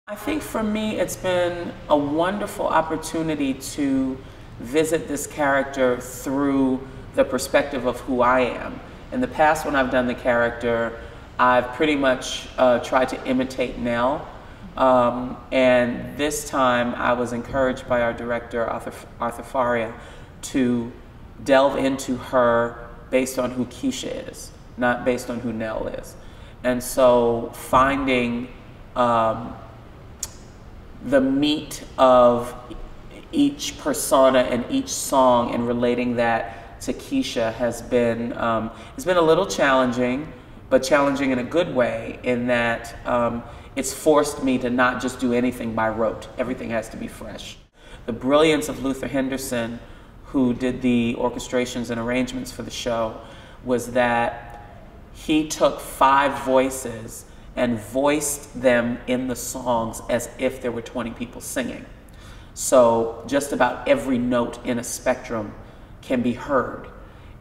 I think for me, it's been a wonderful opportunity to visit this character through the perspective of who I am. In the past, when I've done the character, I've pretty much tried to imitate Nell. And this time, I was encouraged by our director, Arthur Faria, to delve into her based on who Kecia is, not based on who Nell is. And so finding the meat of each persona and each song and relating that to Kecia has been, it's been a little challenging, but challenging in a good way, in that it's forced me to not just do anything by rote. Everything has to be fresh. The brilliance of Luther Henderson, who did the orchestrations and arrangements for the show, was that he took 5 voices and voiced them in the songs as if there were 20 people singing. So just about every note in a spectrum can be heard.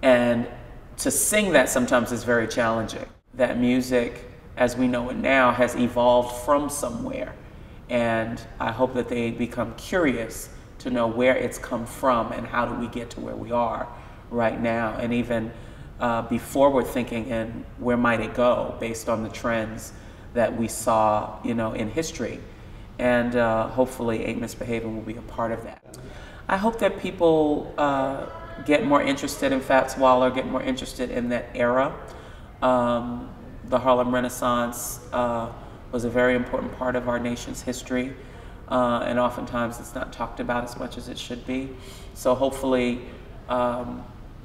And to sing that sometimes is very challenging. That music, as we know it now, has evolved from somewhere. And I hope that they become curious to know where it's come from and how do we get to where we are right now, and even be forward thinking in where might it go based on the trends that we saw, in history. And hopefully Ain't Misbehavin' will be a part of that. I hope that people get more interested in Fats Waller, get more interested in that era. The Harlem Renaissance was a very important part of our nation's history, and oftentimes it's not talked about as much as it should be. So hopefully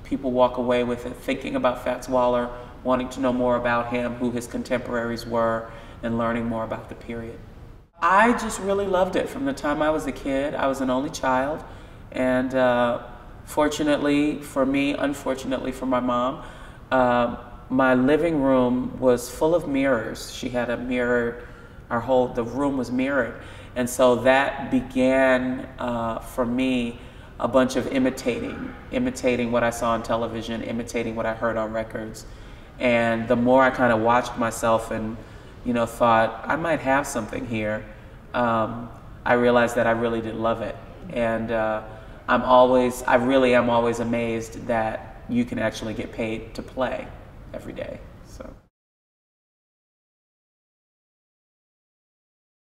people walk away with it thinking about Fats Waller, wanting to know more about him, who his contemporaries were, and learning more about the period. I just really loved it from the time I was a kid. I was an only child, and fortunately for me, unfortunately for my mom, my living room was full of mirrors. She had a mirror, the room was mirrored. And so that began for me a bunch of imitating what I saw on television, imitating what I heard on records. And the more I kind of watched myself and thought I might have something here, I realized that I really did love it. And I really am always amazed that you can actually get paid to play every day.